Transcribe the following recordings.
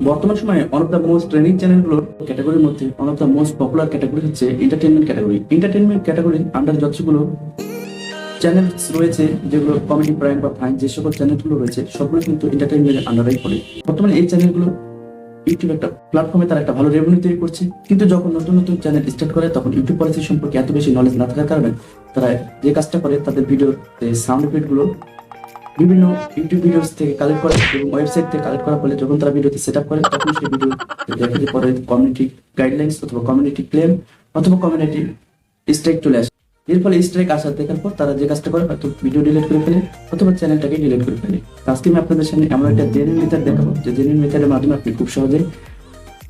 বর্তমান সময়ে one of the most trending চ্যানেলগুলোর ক্যাটাগরির মধ্যে one of the most popular category হচ্ছে এন্টারটেনমেন্ট ক্যাটাগরি। এন্টারটেনমেন্ট ক্যাটাগরির আন্ডার যতগুলো চ্যানেল রয়েছে, যেগুলো কমেডি, প্রাইম বা ফাইন, যে সকল চ্যানেলগুলো রয়েছে সবগুলো কিন্তু এন্টারটেনমেন্টের আন্ডারেই পড়ে। বর্তমানে এই চ্যানেলগুলো ইউটিউব একটা প্ল্যাটফর্মে তারা একটা ভালো রেভিনিউ তৈরি করছে, কিন্তু যখন নতুন নতুন চ্যানেল স্টার্ট করে তখন ইউটিউব পলিসি সম্পর্কে এত বেশি নলেজ না থাকার কারণে তারা যে কাজটা করে, তাদের ভিডিওর সাউন্ড এফেক্ট গুলো বিভিন্ন ইউটিউব ভিডিওস থেকে কালেক্ট করে এবং ওয়েবসাইট থেকে কালেক্ট করার ফলে যখন তারা ভিডিওতে সেট আপ করে, তখন সেই ভিডিও দেখে যে পরে কমিউনিটি গাইডলাইন্স অথবা কমিউনিটি ক্লেম অথবা কমিউনিটি স্ট্রাইক চলে আসে। এর ফলে স্ট্রাইক আসার দেখার পর তারা যে কাজটা করে, হয়তো ভিডিও ডিলিট করে ফেলে অথবা চ্যানেলটাকে ডিলিট করে ফেলে। আজকে আমি আপনাদের সামনে এমন একটা জেনুইন মেথড দেখাবো, যে জেনুইন মেথডের মাধ্যমে আপনি খুব সহজে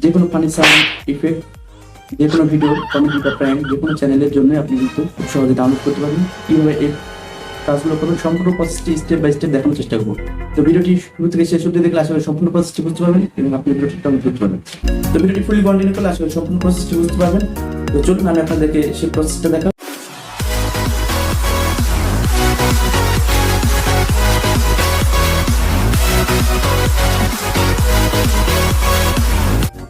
যে কোনো ফানি সাউন্ড ইফেক্ট, যে কোনো ভিডিও, কমেডি বা প্র্যাঙ্ক, যে কোনো চ্যানেলের জন্য আপনি কিন্তু খুব সহজে ডাউনলোড করতে পারবেন। কিভাবে এই কাজগুলো করবেন সম্পূর্ণ প্রসেসটি স্টেপ বাই স্টেপ দেখানোর চেষ্টা করবো। তো ভিডিওটি শুরু থেকে শেষ অবধি দেখলে আসলে সম্পূর্ণ প্রসেসটি বুঝতে পারবেন এবং আপনি ভিডিওটি ডাউনলোড করতে পারবেন। তো ভিডিওটি ফুলি কন্টিনিউ করলে আসলে সম্পূর্ণ প্রসেসটি বুঝতে পারবেন। তো চলুন আমি আপনাদেরকে সেই প্রসেসটা দেখাবো।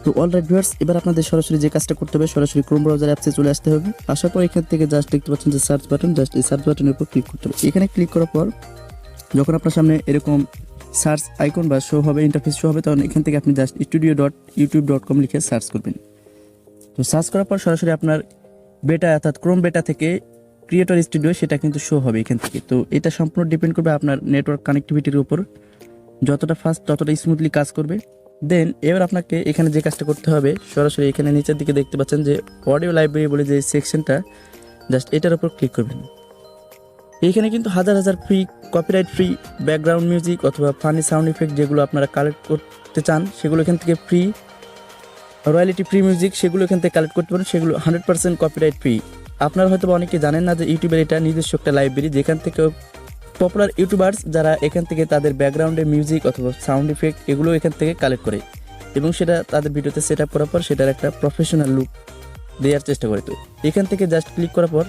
তো অলরাইট ভিউয়ার্স, এবার আপনাদের সরাসরি যে কাজটা করতে হবে, সরাসরি ক্রোম ব্রাউজার অ্যাপসে চলে আসতে হবে। আসার পর এখান থেকে জাস্ট দেখতে পাচ্ছেন যে সার্চ বাটন, জাস্ট এই সার্চ বাটনের উপর ক্লিক করতে হবে। এখানে ক্লিক করার পর যখন আপনার সামনে এরকম সার্চ আইকন বা শো হবে, ইন্টারফেস শো হবে, তখন এখান থেকে আপনি জাস্ট studio.youtube.com লিখে সার্চ করবেন। তো সার্চ করার পর সরাসরি আপনার বেটা অর্থাৎ ক্রোম বেটা থেকে ক্রিয়েটর স্টুডিও সেটা কিন্তু শো হবে এখান থেকে। তো এটা সম্পূর্ণ ডিপেন্ড করবে আপনার নেটওয়ার্ক কানেক্টিভিটির উপর, যতটা ফাস্ট ততটা স্মুথলি কাজ করবে। দেন এবার আপনাকে এখানে যে কাজটা করতে হবে, সরাসরি এখানে নিচের দিকে দেখতে পাচ্ছেন যে অডিও লাইব্রেরি বলে যে সেকশনটা, জাস্ট এটার উপর ক্লিক করবেন। এখানে কিন্তু হাজার হাজার free, copyright free background music অথবা ফানি সাউন্ড ইফেক্ট যেগুলো আপনারা কালেক্ট করতে চান, সেগুলো এখান থেকে ফ্রি, রয়্যালিটি ফ্রি মিউজিক সেগুলো এখান থেকে কালেক্ট করতে পারেন, সেগুলো 100% কপিরাইট ফ্রি। আপনারা হয়তো অনেকে জানেন না যে ইউটিউবের এটা নিজস্ব একটা লাইব্রেরি, যেখান থেকে পপুলার ইউটিউবার্স যারা এখান থেকে তাদের ব্যাকগ্রাউন্ডে মিউজিক অথবা সাউন্ড ইফেক্ট এগুলো এখান থেকে কালেক্ট করে এবং সেটা তাদের ভিডিওতে সেট আপ করার পর সেটার একটা প্রফেশনাল লুক দেওয়ার চেষ্টা করে। তো এখান থেকে জাস্ট ক্লিক করার পর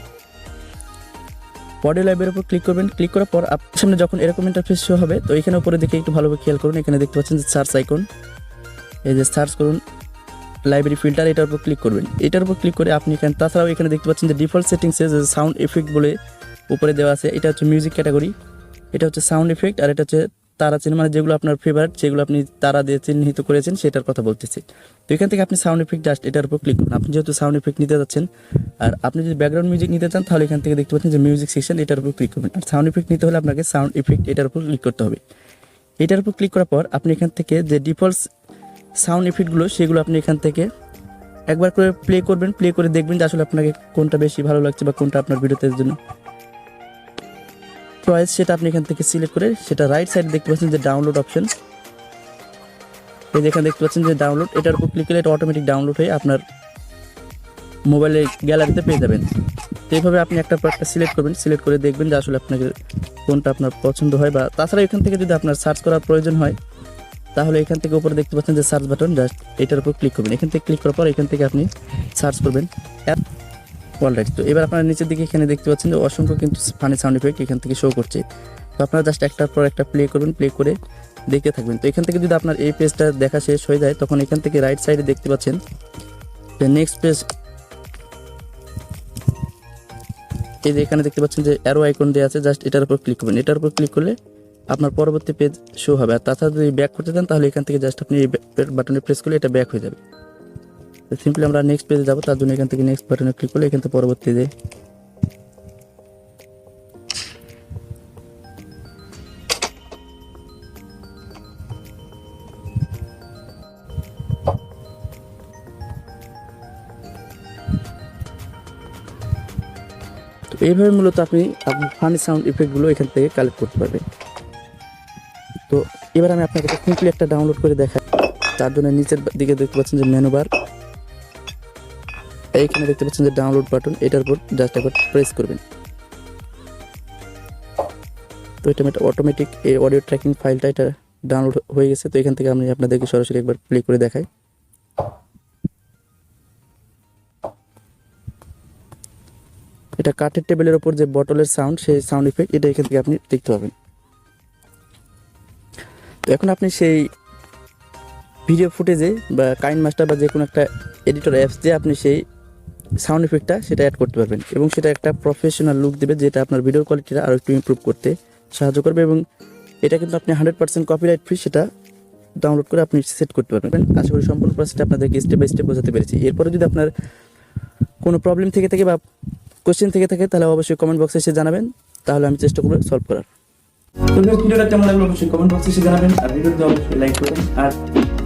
অডিও লাইব্রেরির উপর ক্লিক করবেন। ক্লিক করার পর আপনার সামনে যখন এরকম ইন্টারফেস শো হবে, তো এখানে উপরে দেখে একটু ভালোভাবে খেয়াল করুন, এখানে দেখতে পাচ্ছেন যে সার্চ আইকন, এই যে সার্চ করুন লাইব্রেরি ফিল্টার, এটার উপর ক্লিক করবেন। এটার উপর ক্লিক করে আপনি এখানে, তাছাড়াও এখানে দেখতে পাচ্ছেন যে ডিফল্ট সেটিংসে যে সাউন্ড এফেক্ট বলে উপরে দেওয়া আছে, এটা হচ্ছে মিউজিক ক্যাটাগরি, এটা হচ্ছে সাউন্ড ইফেক্ট, আর এটা হচ্ছে তারা চিহ্ন, মানে যেগুলো আপনার ফেভারিট, যেগুলো আপনি তারা দিয়ে চিহ্নিত করেছেন সেটার কথা বলতেছি। তো এখান থেকে আপনি সাউন্ড ইফেক্ট জাস্ট এটার উপর ক্লিক করুন। আপনি যেহেতু সাউন্ড ইফেক্ট নিতে যাচ্ছেন আর আপনি যদি ব্যাকগ্রাউন্ড মিউজিক নিতে চান, তাহলে এখান থেকে দেখতে পাচ্ছেন যে মিউজিক সেকশন, এটার উপর ক্লিক করবেন। আর সাউন্ড ইফেক্ট নিতে হলে আপনাকে সাউন্ড ইফেক্ট এটার উপর ক্লিক করতে হবে। এটার উপর ক্লিক করার পর আপনি এখান থেকে যে ডিফল্ট সাউন্ড ইফেক্টগুলো সেগুলো আপনি এখান থেকে একবার করে প্লে করবেন, প্লে করে দেখবেন যে আসলে আপনাকে কোনটা বেশি ভালো লাগছে বা কোনটা আপনার ভিডিওতে জন্য চয়েস, সেটা আপনি এখান থেকে সিলেক্ট করে সেটা রাইট সাইডে দেখতে পাচ্ছেন যে ডাউনলোড অপশন, এই যেখানে দেখতে পাচ্ছেন যে ডাউনলোড, এটার উপর ক্লিক করলে এটা অটোমেটিক ডাউনলোড হয়ে আপনার মোবাইলে গ্যালারিতে পেয়ে যাবেন। তো এইভাবে আপনি একটা পর একটা সিলেক্ট করবেন, সিলেক্ট করে দেখবেন যে আসলে আপনাকে কোনটা আপনার পছন্দ হয়। বা তাছাড়া এখান থেকে যদি আপনার সার্চ করার প্রয়োজন হয়, তাহলে এখান থেকে উপরে দেখতে পাচ্ছেন যে সার্চ বাটন, জাস্ট এটার উপর ক্লিক করবেন। এখান থেকে ক্লিক করার পর এখান থেকে আপনি সার্চ করবেন অ্যাপ। অলরাইট, তো এবার আপনারা নিচের দিকে এখানে দেখতে পাচ্ছেন যে অসংখ্য কিন্তু ফানি সাউন্ড ইফেক্ট এখান থেকে শো করছে। তো আপনারা জাস্ট একটার পর একটা প্লে করবেন, প্লে করে দেখতে থাকবেন। তো এখান থেকে যদি আপনার এই পেজটা দেখা শেষ হয়ে যায়, তখন এখান থেকে রাইট সাইডে দেখতে পাচ্ছেন যে নেক্সট পেজ, এই যে এখানে দেখতে পাচ্ছেন যে অ্যারো আইকন দেওয়া আছে, জাস্ট এটার উপর ক্লিক করবেন। এটার উপর ক্লিক করলে আপনার পরবর্তী পেজ শো হবে। আর তাছাড়া যদি ব্যাক করতে চান, তাহলে এখান থেকে জাস্ট আপনি এই বাটনে প্রেস করলে এটা ব্যাক হয়ে যাবে। তো সিম্পলি আমরা নেক্সট পেজে যাবো, তার জন্য এখান থেকে নেক্সট বাটনে ক্লিক করলে এখান থেকে পরবর্তী যে এইভাবে মূলত আপনি আপনার ফানি সাউন্ড ইফেক্টগুলো এখান থেকে কালেক্ট করতে পারবেন। তো এবার আমি আপনাকে সিম্পলি একটা ডাউনলোড করে দেখাই। তার জন্য নিচের দিকে দেখতে পাচ্ছেন যে মেনু বার, এইখানে দেখতে পাচ্ছেন যে ডাউনলোড বাটন, এটার উপর জাস্ট একবার প্রেস করবেন। তো এটা অটোমেটিক এই অডিও ট্র্যাকিং ফাইলটা এটা ডাউনলোড হয়ে গেছে। তো এখান থেকে আমি আপনাদেরকে সরাসরি একবার প্লে করে দেখাই। এটা কাঠের টেবিলের উপর যে বটলের সাউন্ড, সেই সাউন্ড ইফেক্ট এটা এখান থেকে আপনি দেখতে পাবেন। তো এখন আপনি সেই ভিডিও ফুটেজে বা কাইন মাস্টার বা যে কোনো একটা এডিটর অ্যাপস দিয়ে আপনি সেই সাউন্ড এফেক্টটা সেটা অ্যাড করতে পারবেন এবং সেটা একটা প্রফেশনাল লুক দেবে, যেটা আপনার ভিডিও কোয়ালিটিটা আরও একটু ইমপ্রুভ করতে সাহায্য করবে। এবং এটা কিন্তু আপনি 100% কপিরাইট ফ্রি, সেটা ডাউনলোড করে আপনি সেট করতে পারবেন। আশা করি সম্পূর্ণ প্রসেসটা আপনাদেরকে স্টেপ বাই স্টেপ বোঝাতে পেরেছি। এরপরে যদি আপনার কোনো প্রবলেম থেকে থাকে বা কোশ্চেন থেকে থাকে তাহলে অবশ্যই কমেন্ট বক্সে এসে জানাবেন, তাহলে আমি চেষ্টা করবো সলভ করার। তো ভিডিওটা কেমন লাগলো অবশ্যই কমেন্ট বক্সে এসে জানাবেন, আর ভিডিওতে অবশ্যই লাইক করবেন, আর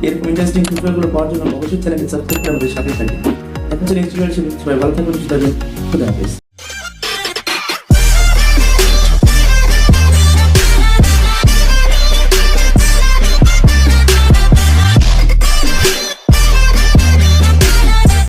এরকম ইন্টারেস্টিং টিউটোরিয়ালগুলো পাওয়ার জন্য অবশ্যই চ্যানেলটি সাবস্ক্রাইব করে আমাদের সাথে থাকবেন। এখন নেক্সট ভিডিও সবাই ভালো থাকবেন, সুস্থ থাকবেন, খুদা হাফেজ।